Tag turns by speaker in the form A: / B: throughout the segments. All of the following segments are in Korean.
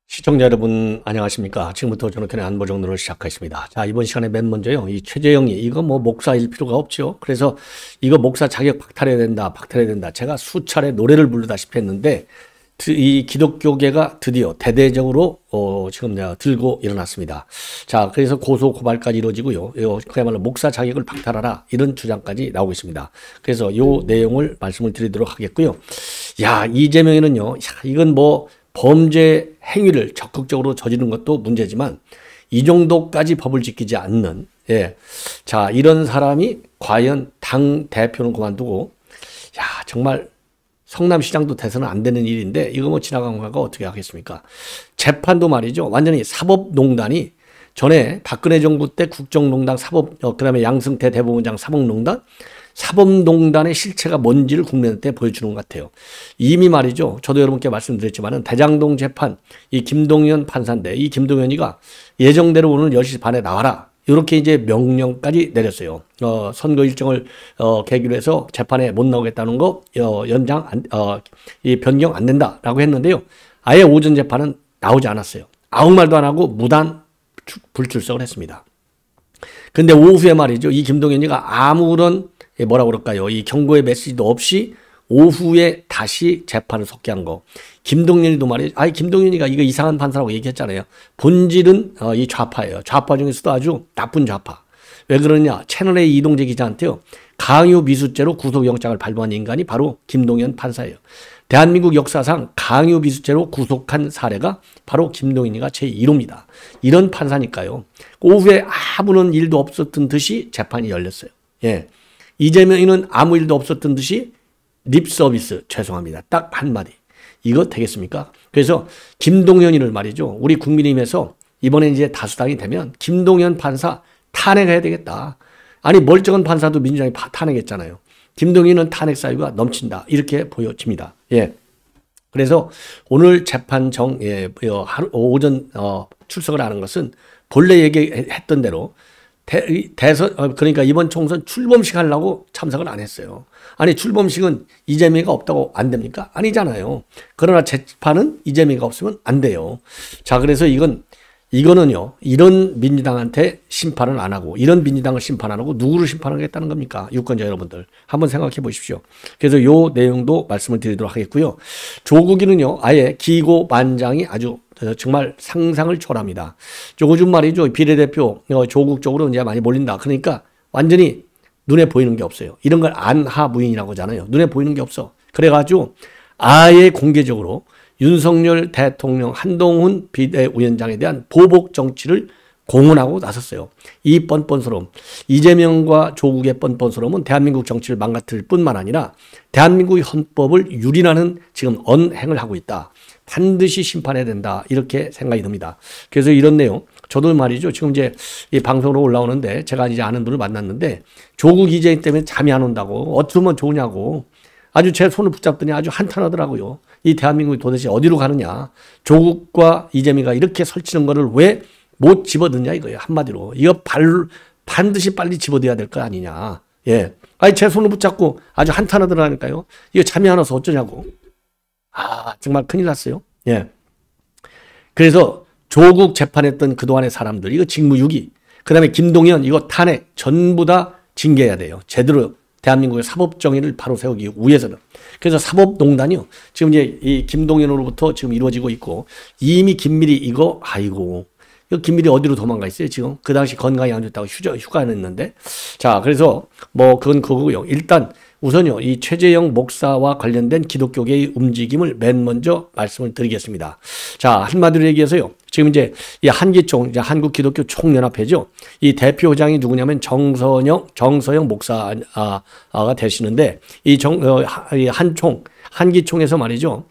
A: 시청자 여러분 안녕하십니까. 지금부터 전학현의 안보정론을 시작하겠습니다. 자, 이번 시간에 맨 먼저요, 이 최재형이 이거 뭐 목사일 필요가 없죠. 그래서 이거 목사 자격 박탈해야 된다, 박탈해야 된다. 제가 수차례 노래를 부르다시피 했는데 이 기독교계가 드디어 대대적으로 지금 내가 들고 일어났습니다. 자, 그래서 고소 고발까지 이루어지고요. 그야말로 목사 자격을 박탈하라 이런 주장까지 나오고 있습니다. 그래서 요 내용을 말씀을 드리도록 하겠고요. 야, 이재명이는요, 이건 뭐 범죄 행위를 적극적으로 저지른 것도 문제지만 이 정도까지 법을 지키지 않는, 자, 이런 사람이 과연 당 대표는 그만두고, 야, 정말 성남시장도 돼서는 안 되는 일인데 이거 뭐 지나간 거가 어떻게 하겠습니까? 재판도 말이죠, 완전히 사법농단이 전에 박근혜 정부 때 국정농단 그다음에 양승태 대법원장 사법농단의 실체가 뭔지를 국민한테 보여주는 것 같아요. 이미 말이죠, 저도 여러분께 말씀드렸지만은 대장동 재판, 이 김동연 판사인데 이 김동연이가 예정대로 오늘 10시 반에 나와라, 이렇게 이제 명령까지 내렸어요. 선거 일정을 계기로 해서 재판에 못 나오겠다는 거 변경 안 된다라고 했는데요. 아예 오전 재판은 나오지 않았어요. 아무 말도 안 하고 무단 불출석을 했습니다. 근데 오후에 말이죠, 이 김동연이가 아무런 뭐라고 그럴까요, 이 경고의 메시지도 없이 오후에 다시 재판을 속개한 거. 김동연이도 말이죠, 김동연이가 이거 이상한 판사라고 얘기했잖아요. 본질은 이 좌파예요. 좌파 중에서도 아주 나쁜 좌파. 왜 그러냐, 채널A 이동재 기자한테요, 강요 미수죄로 구속영장을 발부한 인간이 바로 김동연 판사예요. 대한민국 역사상 강요 미수죄로 구속한 사례가 바로 김동연이가 제1호입니다. 이런 판사니까요. 오후에 아무런 일도 없었던 듯이 재판이 열렸어요. 이재명이는 아무 일도 없었던 듯이 립 서비스, 죄송합니다, 딱 한마디. 이거 되겠습니까? 그래서 김동연이를 말이죠, 우리 국민의힘에서 이번에 이제 다수당이 되면 김동연 판사 탄핵해야 되겠다. 아니, 멀쩡한 판사도 민주당이 탄핵했잖아요. 김동연은 탄핵 사유가 넘친다, 이렇게 보여집니다. 그래서 오늘 재판 오전 출석을 하는 것은 본래 얘기했던 대로 그러니까 이번 총선 출범식 하려고 참석을 안 했어요. 아니, 출범식은 이재명이가 없다고 안 됩니까? 아니잖아요. 그러나 재판은 이재명이가 없으면 안 돼요. 자, 그래서 이거는요, 이런 민주당한테 심판을 안 하고, 이런 민주당을 심판 안 하고 누구를 심판하겠다는 겁니까? 유권자 여러분들 한번 생각해 보십시오. 그래서 요 내용도 말씀을 드리도록 하겠고요. 조국이는요, 아예 기고만장이 아주 정말 상상을 초월합니다. 요즘 말이죠, 비례대표 조국 쪽으로 이제 많이 몰린다. 그러니까 완전히 눈에 보이는 게 없어요. 이런 걸 안하무인이라고 하잖아요. 눈에 보이는 게 없어. 그래가지고 아예 공개적으로 윤석열 대통령, 한동훈 비대위원장에 대한 보복 정치를 공언하고 나섰어요. 이 뻔뻔스러움, 이재명과 조국의 뻔뻔스러움은 대한민국 정치를 망가뜨릴 뿐만 아니라 대한민국의 헌법을 유린하는 지금 언행을 하고 있다. 반드시 심판해야 된다, 이렇게 생각이 듭니다. 그래서 이런 내용, 저도 말이죠, 지금 이제 이 방송으로 올라오는데 제가 이제 아는 분을 만났는데 조국 이재명 때문에 잠이 안 온다고, 어쩌면 좋으냐고 아주 제 손을 붙잡더니 아주 한탄하더라고요. 이 대한민국이 도대체 어디로 가느냐, 조국과 이재명이가 이렇게 설치는 거를 왜 못 집어넣냐 이거예요. 한마디로 이거 반드시 빨리 집어넣어야 될 거 아니냐. 제 손을 붙잡고 아주 한탄하더라니까요. 이거 잠이 안 와서 어쩌냐고. 정말 큰일 났어요. 그래서 조국 재판했던 그동안의 사람들, 이거 직무유기, 그 다음에 김동연 이거 탄핵 전부 다 징계해야 돼요. 제대로 대한민국의 사법정의를 바로 세우기 위해서는. 그래서 사법농단이요, 지금 이제 이 김동연으로부터 지금 이루어지고 있고, 이미 김밀희 이거 김밀희 어디로 도망가 있어요 지금? 그 당시 건강이 안 좋다고 휴가했는데. 자, 그래서 뭐 그건 그거고요. 일단 우선요, 이 최재형 목사와 관련된 기독교계의 움직임을 맨 먼저 말씀을 드리겠습니다. 자, 한마디로 얘기해서요, 지금 이제 이 한기총, 이제 한국기독교총연합회죠. 이 대표장이 누구냐면 정서영 목사가 되시는데, 한기총에서 말이죠,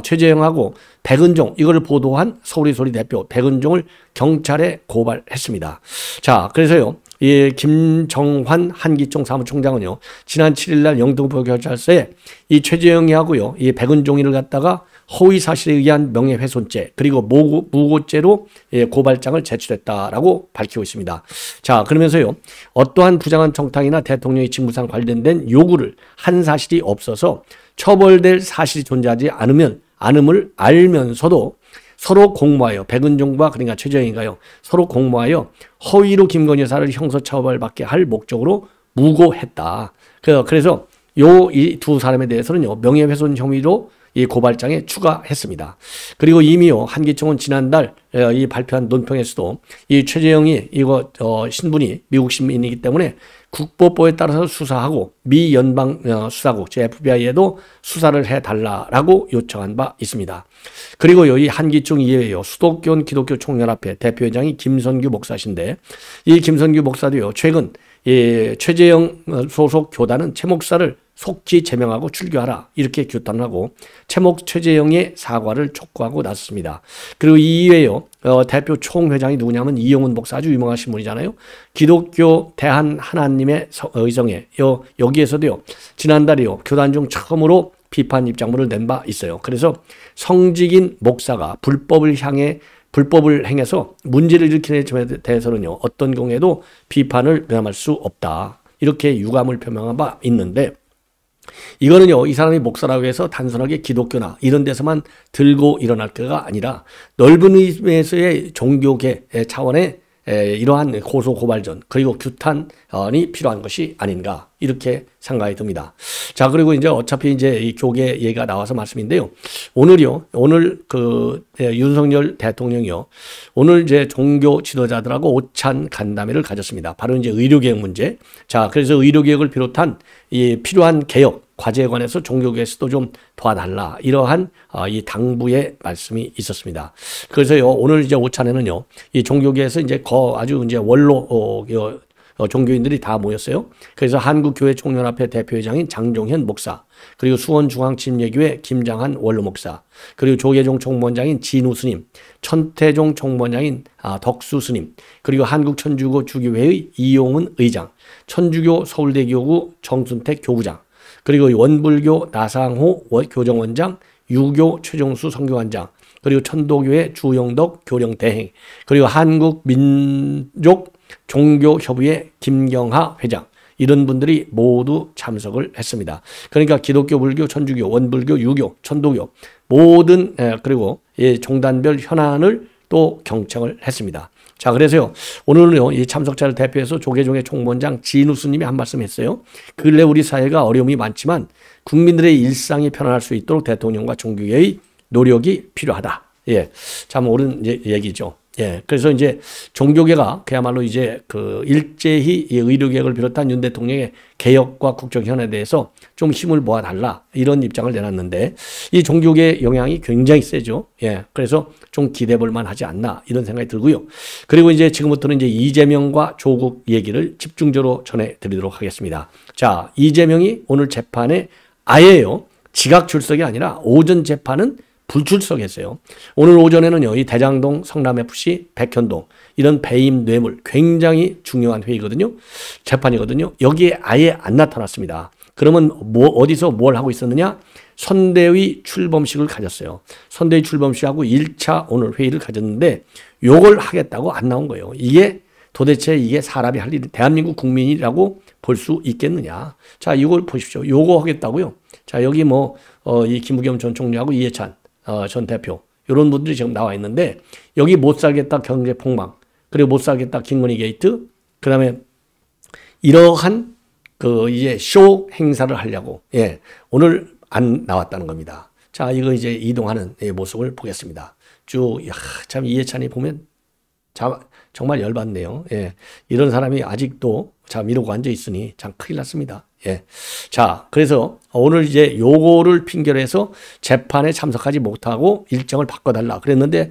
A: 최재형하고 백은종, 이거를 보도한 서울의 소리 대표 백은종을 경찰에 고발했습니다. 자, 그래서요, 이 김정환 한기총 사무총장은요, 지난 7일 날 영등포 경찰서에 이 최재형이 하고요, 이 백은종이를 갖다가 허위 사실에 의한 명예훼손죄 그리고 무고죄로 고발장을 제출했다라고 밝히고 있습니다. 자, 그러면서요, 어떠한 부당한 청탁이나 대통령의 직무상 관련된 요구를 한 사실이 없어서 처벌될 사실이 존재하지 않음을 알면서도 서로 공모하여, 백은종과 그러니까 최재형인가요, 서로 공모하여 허위로 김건희 여사를 형사처벌받게 할 목적으로 무고했다. 그래서 이 두 사람에 대해서는요, 명예훼손 혐의로 이 고발장에 추가했습니다. 그리고 이미요, 한기총은 지난달 이 발표한 논평에서도 이 최재형이 이거 신분이 미국 시민이기 때문에 국보법에 따라서 수사하고 미 연방 수사국 제 FBI에도 수사를 해달라라고 요청한 바 있습니다. 그리고요, 이 한기총 이외에요, 수도권 기독교 총연합회 대표회장이 김선규 목사신데, 이 김선규 목사도요, 최근 이 최재형 소속 교단은 최 목사를 속지 제명하고 출교하라 이렇게 규탄을 하고 최재형의 사과를 촉구하고 나섰습니다. 그리고 이외에요, 대표 총회장이 누구냐면 이용훈 목사, 아주 유명하신 분이잖아요. 기독교 대한 하나님의 의정회 여기에서도요, 지난달에요, 교단 중 처음으로 비판 입장문을 낸 바 있어요. 그래서 성직인 목사가 불법을 행해서 문제를 일으키는 점에 대해서는요, 어떤 경우에도 비판을 면함할 수 없다 이렇게 유감을 표명한 바 있는데, 이거는요, 이 사람이 목사라고 해서 단순하게 기독교나 이런 데서만 들고 일어날 때가 아니라 넓은 의미에서의 종교계 차원의 이러한 고소고발전 그리고 규탄이 필요한 것이 아닌가 이렇게 생각이 듭니다. 자, 그리고 이제 어차피 이제 이 교계 얘기가 나와서 말씀인데요. 오늘 윤석열 대통령이요, 오늘 이제 종교 지도자들하고 오찬 간담회를 가졌습니다. 바로 이제 의료개혁 문제. 자, 그래서 의료개혁을 비롯한 이 필요한 개혁 과제에 관해서 종교계에서도 좀 도와달라 이러한 이 당부의 말씀이 있었습니다. 그래서요, 오늘 이제 오찬에는요, 이 종교계에서 이제 아주 이제 원로 종교인들이 다 모였어요. 그래서 한국교회총연합회 대표회장인 장종현 목사, 그리고 수원중앙침례교회 김장한 원로 목사, 그리고 조계종 총무원장인 진우 스님, 천태종 총무원장인 덕수 스님, 그리고 한국천주교 주교회의 이용은 의장, 천주교 서울대교구 정순택 교구장, 그리고 원불교 나상호 교정원장, 유교 최종수 선교원장, 그리고 천도교회 주영덕 교령대행, 그리고 한국민족 종교협의회 김경하 회장, 이런 분들이 모두 참석을 했습니다. 그러니까 기독교, 불교, 천주교, 원불교, 유교, 천도교 모든 그리고 종단별 현안을 또 경청을 했습니다. 자, 그래서요, 오늘은요, 이 참석자를 대표해서 조계종의 총무원장 진우 스님이 한 말씀 했어요. 근래 우리 사회가 어려움이 많지만 국민들의 일상이 편안할 수 있도록 대통령과 종교계의 노력이 필요하다. 예. 참 옳은 얘기죠. 예. 그래서 이제 종교계가 그야말로 이제 일제히 이 의료개혁을 비롯한 윤 대통령의 개혁과 국정 현안에 대해서 좀 힘을 모아달라 이런 입장을 내놨는데, 이 종교계의 영향이 굉장히 세죠. 예. 그래서 좀 기대해 볼 만하지 않나 이런 생각이 들고요. 그리고 이제 지금부터는 이제 이재명과 조국 얘기를 집중적으로 전해드리도록 하겠습니다. 자, 이재명이 오늘 재판에 아예요, 지각 출석이 아니라 오전 재판은 불출석했어요. 오늘 오전에는요, 이 대장동, 성남FC, 백현동 이런 배임 뇌물 굉장히 중요한 회의거든요. 재판이거든요. 여기에 아예 안 나타났습니다. 그러면 어디서 뭘 하고 있었느냐? 선대위 출범식을 가졌어요. 선대위 출범식하고 1차 오늘 회의를 가졌는데 요걸 하겠다고 안 나온 거예요. 도대체 이게 사람이 할 일이 대한민국 국민이라고 볼 수 있겠느냐? 자, 이걸 보십시오. 요거 하겠다고요. 자, 여기 이 김부겸 전 총리하고 이해찬 전 대표 이런 분들이 지금 나와 있는데, 여기 못 살겠다 경제 폭망, 그리고 못 살겠다 김건희 게이트, 그다음에 이러한 이제 쇼 행사를 하려고 오늘 안 나왔다는 겁니다. 자, 이거 이제 이동하는 모습을 보겠습니다. 참 이해찬이 보면 정말 열받네요. 예. 이런 사람이 아직도 참 이러고 앉아 있으니 참 큰일 났습니다. 예. 자, 그래서 오늘 이제 요거를 핑계로 해서 재판에 참석하지 못하고 일정을 바꿔달라 그랬는데,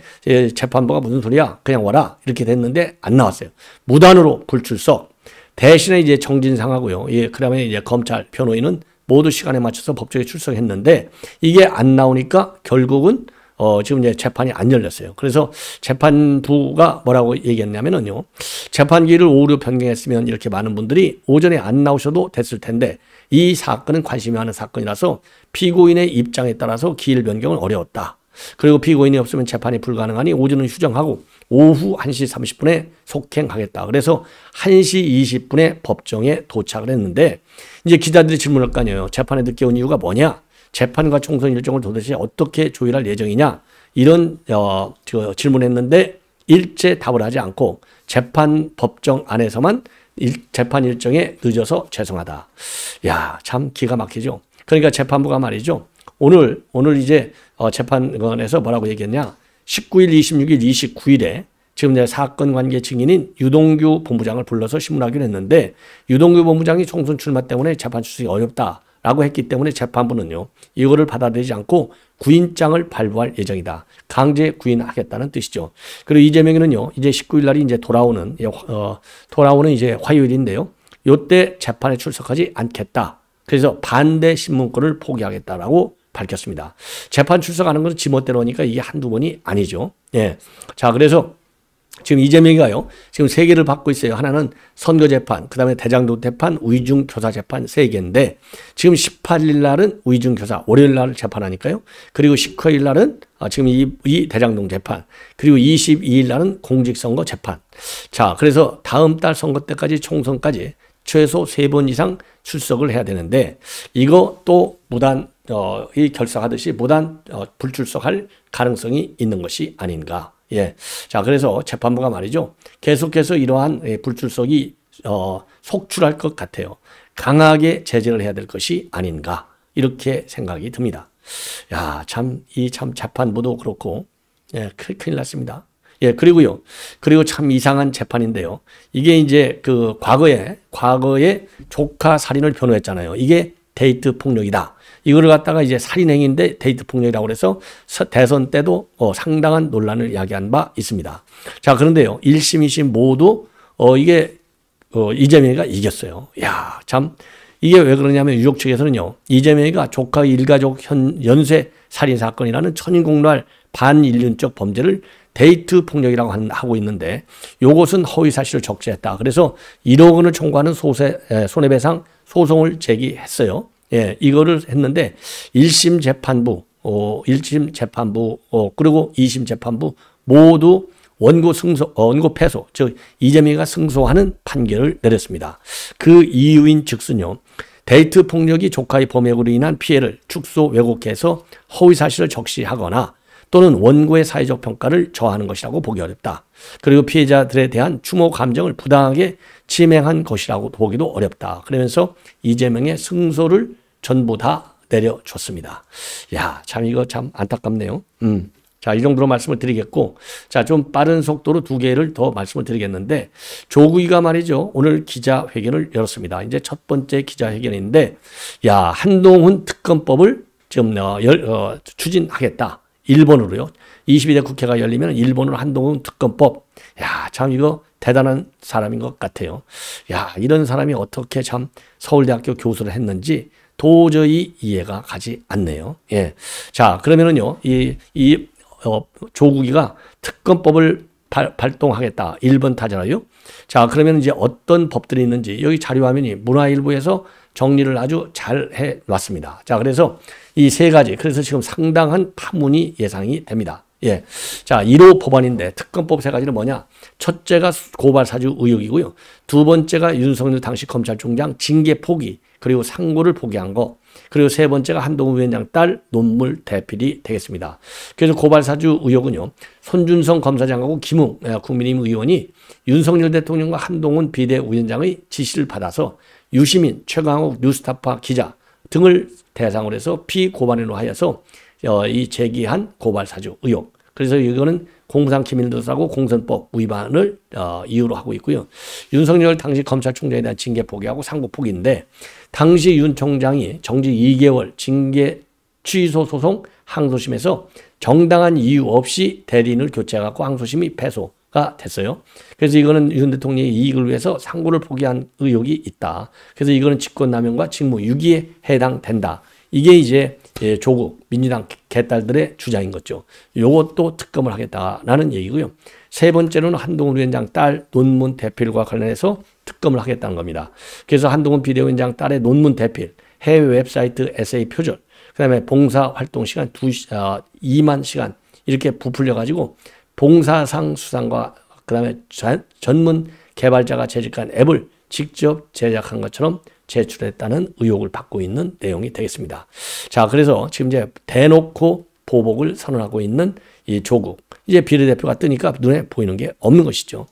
A: 재판부가 무슨 소리야? 그냥 와라. 이렇게 됐는데 안 나왔어요. 무단으로 불출석. 대신에 이제 정진상하고요. 그 다음에 이제 검찰, 변호인은 모두 시간에 맞춰서 법정에 출석했는데, 이게 안 나오니까 결국은 지금 이제 재판이 안 열렸어요. 그래서 재판부가 뭐라고 얘기했냐면은요. 재판기를 오후로 변경했으면 이렇게 많은 분들이 오전에 안 나오셔도 됐을 텐데 이 사건은 관심이 많은 사건이라서 피고인의 입장에 따라서 기일 변경은 어려웠다. 그리고 피고인이 없으면 재판이 불가능하니 오전은 휴정하고 오후 1시 30분에 속행하겠다. 그래서 1시 20분에 법정에 도착을 했는데 이제 기자들이 질문할 거 아니에요. 재판에 늦게 온 이유가 뭐냐? 재판과 총선 일정을 도대체 어떻게 조율할 예정이냐? 이런 질문했는데 일제 답을 하지 않고 재판 법정 안에서만 재판 일정에 늦어서 죄송하다. 야, 참 기가 막히죠. 그러니까 재판부가 말이죠. 오늘 이제 재판관에서 뭐라고 얘기했냐? 19일, 26일, 29일에 지금 내 사건 관계 증인인 유동규 본부장을 불러서 신문하기로 했는데 유동규 본부장이 총선 출마 때문에 재판 출석이 어렵다라고 했기 때문에 재판부는요. 이거를 받아들이지 않고 구인장을 발부할 예정이다. 강제 구인하겠다는 뜻이죠. 그리고 이재명이는요. 이제 19일 날이 이제 돌아오는 이제 화요일인데요. 요때 재판에 출석하지 않겠다. 그래서 반대 신문권을 포기하겠다라고 밝혔습니다. 재판 출석하는 것은 지멋대로 하니까 이게 한두 번이 아니죠. 예. 자, 그래서 지금 이재명이가요. 지금 3개를 받고 있어요. 하나는 선거재판, 그 다음에 대장동 재판, 위중교사재판 3개인데 지금 18일 날은 위중교사, 월요일 날 재판하니까요. 그리고 19일 날은 지금 이 대장동 재판, 그리고 22일 날은 공직선거 재판. 자, 그래서 다음 달 선거 때까지 총선까지 최소 3번 이상 출석을 해야 되는데 이거 또 이 결석하듯이 무단 불출석할 가능성이 있는 것이 아닌가. 예. 자, 그래서 재판부가 말이죠. 계속해서 이러한 불출석이 속출할 것 같아요. 강하게 제재를 해야 될 것이 아닌가. 이렇게 생각이 듭니다. 야, 참 재판부도 그렇고, 예, 큰일 났습니다. 예, 그리고 참 이상한 재판인데요. 이게 이제 과거에 조카 살인을 변호했잖아요. 이게 데이트 폭력이다. 이거를 갖다가 이제 살인행위인데 데이트 폭력이라고 그래서 대선 때도 상당한 논란을 야기한 바 있습니다. 자, 그런데요. 1심, 2심 모두 이게 이재명이가 이겼어요. 야, 참 이게 왜 그러냐면 유족 측에서는요. 이재명이가 조카 일가족 연쇄 살인 사건이라는 천인공노할 반인륜적 범죄를 데이트 폭력이라고 하고 있는데 이것은 허위사실을 적시했다. 그래서 1억 원을 청구하는 손해배상 소송을 제기했어요. 예, 이거를 했는데 1심 재판부, 그리고 2심 재판부 모두 원고 패소, 즉 이재명이가 승소하는 판결을 내렸습니다. 그 이유인 즉슨요. 데이트 폭력이 조카의 범행으로 인한 피해를 축소 왜곡해서 허위사실을 적시하거나 또는 원고의 사회적 평가를 저하는 것이라고 보기 어렵다. 그리고 피해자들에 대한 추모 감정을 부당하게 침해한 것이라고 보기도 어렵다. 그러면서 이재명의 승소를 전부 다 내려줬습니다. 야, 참 이거 참 안타깝네요. 자, 이 정도로 말씀을 드리겠고, 자, 좀 빠른 속도로 2개를 더 말씀을 드리겠는데, 조국이가 말이죠. 오늘 기자회견을 열었습니다. 이제 첫 번째 기자회견인데, 야, 한동훈 특검법을 지금 추진하겠다. 일본으로요. 22대 국회가 열리면 일본으로 한동훈 특검법. 야, 참 이거 대단한 사람인 것 같아요. 야, 이런 사람이 어떻게 참 서울대학교 교수를 했는지 도저히 이해가 가지 않네요. 예. 자, 그러면은요, 조국이가 특검법을 발동하겠다. 1번 타자로요. 자, 그러면 이제 어떤 법들이 있는지 여기 자료화면이 문화일보에서 정리를 아주 잘 해 놨습니다. 자, 그래서 이 3가지. 그래서 지금 상당한 파문이 예상이 됩니다. 예. 자, 1호 법안인데 특검법 3가지는 뭐냐? 첫째가 고발 사주 의혹이고요. 2번째가 윤석열 당시 검찰총장 징계 포기, 그리고 상고를 포기한 거. 그리고 3번째가 한동훈 위원장 딸 논물 대필이 되겠습니다. 그래서 고발 사주 의혹은요. 손준성 검사장하고 김웅 국민의힘 의원이 윤석열 대통령과 한동훈 비대위원장의 지시를 받아서 유시민, 최강욱 뉴스타파 기자 등을 대상으로 해서 피고발인으로 하여서 이 제기한 고발 사주 의혹. 그래서 이거는 공상기밀도사고 공선법 위반을 이유로 하고 있고요. 윤석열 당시 검찰총장에 대한 징계 포기하고 상고 포기인데 당시 윤 총장이 정직 2개월 징계 취소 소송 항소심에서 정당한 이유 없이 대리인을 교체해갖고 항소심이 패소가 됐어요. 그래서 이거는 윤 대통령의 이익을 위해서 상고를 포기한 의혹이 있다. 그래서 이거는 직권남용과 직무유기에 해당된다. 이게 이제 예, 조국 민주당 개딸들의 주장인 거죠. 요것도 특검을 하겠다라는 얘기고요. 세 번째로는 한동훈 위원장 딸 논문 대필과 관련해서 특검을 하겠다는 겁니다. 그래서 한동훈 비대위원장 딸의 논문 대필, 해외 웹사이트 에세이 표절, 그다음에 봉사 활동 시간 2만 시간 이렇게 부풀려 가지고 봉사상 수상과 그다음에 전문 개발자가 제작한 앱을 직접 제작한 것처럼 제출했다는 의혹을 받고 있는 내용이 되겠습니다. 자, 그래서 지금 이제 대놓고 보복을 선언하고 있는 이 조국. 이제 비례대표가 뜨니까 눈에 보이는 게 없는 것이죠.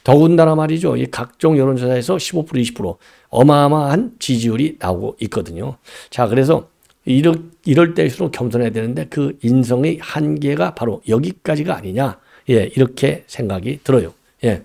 A: 더군다나 말이죠. 이 각종 여론조사에서 15%, 20% 어마어마한 지지율이 나오고 있거든요. 자, 그래서 이럴 때일수록 겸손해야 되는데 그 인성의 한계가 바로 여기까지가 아니냐. 예, 이렇게 생각이 들어요. 예.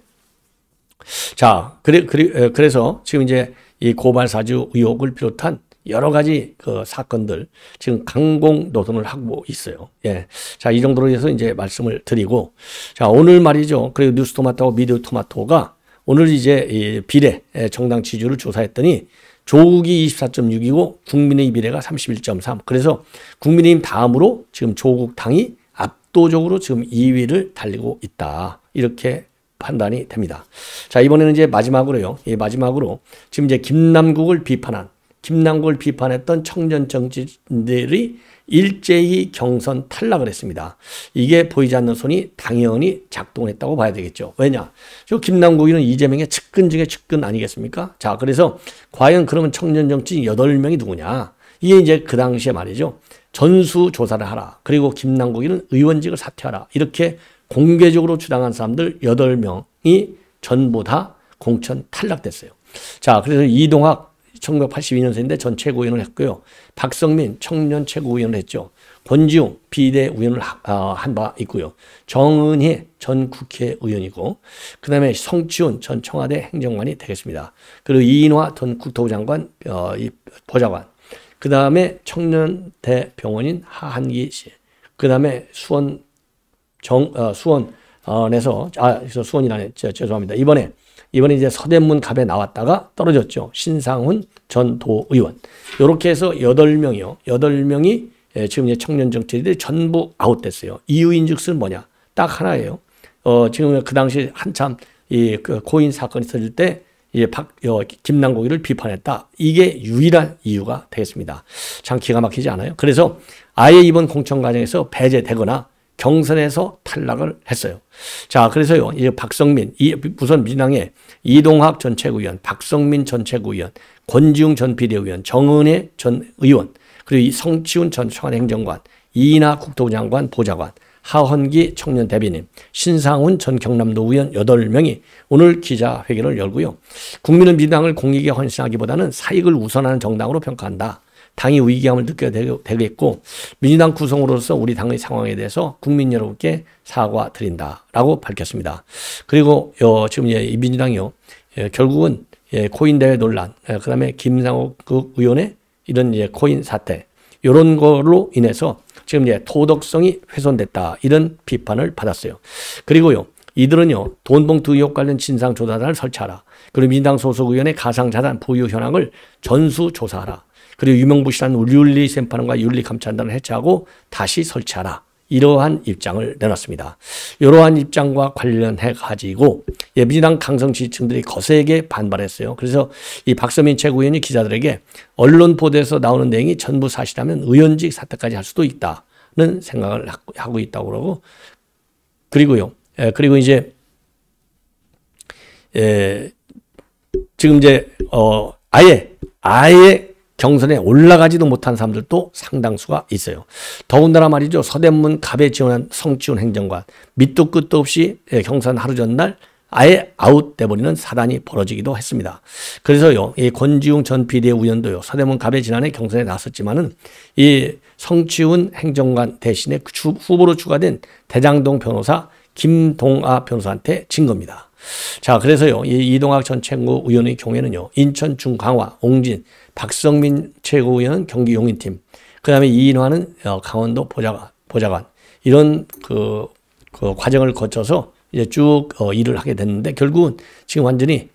A: 자, 그래서 지금 이제 이 고발사주 의혹을 비롯한 여러 가지 그 사건들 지금 강공 노선을 하고 있어요. 예. 자, 이 정도로 해서 이제 말씀을 드리고, 자, 오늘 말이죠. 그리고 뉴스토마토하고 미디어토마토가 오늘 이제 이 비례 정당 지지율을 조사했더니 조국이 24.6이고 국민의 비례가 31.3. 그래서 국민의힘 다음으로 지금 조국 당이 압도적으로 지금 2위를 달리고 있다. 이렇게 판단이 됩니다. 자, 이번에는 이제 마지막으로요. 예, 마지막으로 지금 이제 김남국을 비판했던 청년 정치인들이 일제히 경선 탈락을 했습니다. 이게 보이지 않는 손이 당연히 작동을 했다고 봐야 되겠죠. 왜냐? 저 김남국이는 이재명의 측근 중에 측근 아니겠습니까? 자, 그래서 과연 그러면 청년 정치인 8명이 누구냐? 이게 이제 그 당시에 말이죠. 전수조사를 하라. 그리고 김남국이는 의원직을 사퇴하라. 이렇게 공개적으로 주장한 사람들 8명이 전부 다 공천 탈락됐어요. 자, 그래서 이동학 1982년생인데 전 최고위원을 했고요. 박성민 청년 최고위원을 했죠. 권지웅 비대위원을 한 바 있고요. 정은혜 전 국회의원이고, 그 다음에 성치훈 전 청와대 행정관이 되겠습니다. 그리고 이인화 전 국토부 장관 보좌관, 그 다음에 청년대병원인 하한기 씨, 그 다음에 수원이라네. 죄송합니다. 이번에 이제 서대문 갑에 나왔다가 떨어졌죠. 신상훈 전 도의원. 이렇게 해서 8명이요. 8명이 지금 이제 청년 정치인들이 전부 아웃됐어요. 이유인즉슨 뭐냐? 딱 하나예요. 지금 그 당시 한참 그 고인 사건이 터질 때 김남국이를 비판했다. 이게 유일한 이유가 되겠습니다. 참 기가 막히지 않아요? 그래서 아예 이번 공천 과정에서 배제되거나 경선에서 탈락을 했어요. 자, 그래서요, 이제 박성민, 우선 민주당의 이동학 전 최고위원, 박성민 전 최고위원, 권지웅 전 비대위원, 정은혜 전 의원, 그리고 성치훈 전 청와대 행정관, 이인하 국토부 장관 보좌관, 하헌기 청년 대변인, 신상훈 전 경남도 의원 8명이 오늘 기자회견을 열고요. 국민은 민주당을 공익에 헌신하기보다는 사익을 우선하는 정당으로 평가한다. 당이 위기감을 느껴야 되겠고, 민주당 구성으로서 우리 당의 상황에 대해서 국민 여러분께 사과드린다라고 밝혔습니다. 그리고 지금 이 민주당이요, 결국은 코인 대회 논란, 그다음에 김상욱 의원의 이런 코인 사태, 이런 걸로 인해서 지금 도덕성이 훼손됐다, 이런 비판을 받았어요. 그리고요, 이들은요, 돈봉투 의혹 관련 진상조사단을 설치하라. 그리고 민주당 소속 의원의 가상자산 보유 현황을 전수조사하라. 그리고 유명부 실한 윤리심판원과 윤리감찰단을 해체하고 다시 설치하라. 이러한 입장을 내놨습니다. 이러한 입장과 관련해 가지고 민주당 강성 지지층들이 거세게 반발했어요. 그래서 이 박성민 최고위원이 기자들에게 언론 보도에서 나오는 내용이 전부 사실이라면 의원직 사퇴까지 할 수도 있다는 생각을 하고 있다고 그러고, 그리고요, 그리고 이제 지금 이제 아예 경선에 올라가지도 못한 사람들도 상당수가 있어요. 더군다나 말이죠. 서대문 갑에 지원한 성치훈 행정관, 밑도 끝도 없이 경선 하루 전날 아예 아웃돼버리는 사단이 벌어지기도 했습니다. 그래서요, 이 권지웅 전 비대위원도요, 서대문 갑에 지난해 경선에 나섰지만은 이 성치훈 행정관 대신에 후보로 추가된 대장동 변호사 김동아 변호사한테 진 겁니다. 자, 그래서요, 이 이동학 전 최고위원의 경우에는요, 인천 중강화, 옹진, 박성민 최고위원은 경기 용인팀, 그 다음에 이인화는 강원도 보좌관, 이런 그 과정을 거쳐서 이제 쭉 일을 하게 됐는데, 결국은 지금 완전히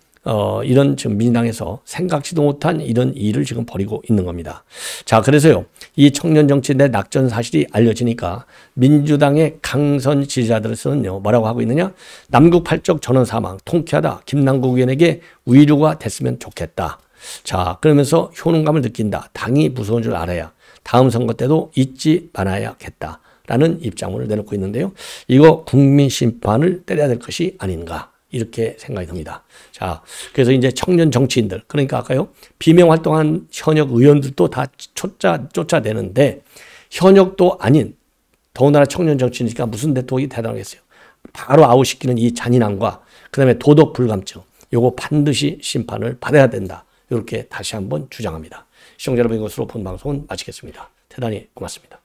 A: 이런 지금 민주당에서 생각지도 못한 이런 일을 지금 벌이고 있는 겁니다. 자, 그래서요, 이 청년 정치인의 낙전 사실이 알려지니까 민주당의 강선 지지자들에서는요, 뭐라고 하고 있느냐? 남북 팔적 전원 사망, 통쾌하다. 김남국 의원에게 위로가 됐으면 좋겠다. 자, 그러면서 효능감을 느낀다. 당이 무서운 줄 알아야 다음 선거 때도 잊지 말아야겠다. 라는 입장문을 내놓고 있는데요. 이거 국민 심판을 때려야 될 것이 아닌가. 이렇게 생각이 듭니다. 자, 그래서 이제 청년 정치인들, 그러니까 아까요, 비명 활동한 현역 의원들도 다 쫓아내는데, 현역도 아닌, 더군다나 청년 정치인이니까 무슨 대통령이 대단하겠어요. 바로 아웃시키는 이 잔인함과, 그 다음에 도덕 불감증, 요거 반드시 심판을 받아야 된다. 이렇게 다시 한번 주장합니다. 시청자 여러분, 이것으로 본 방송은 마치겠습니다. 대단히 고맙습니다.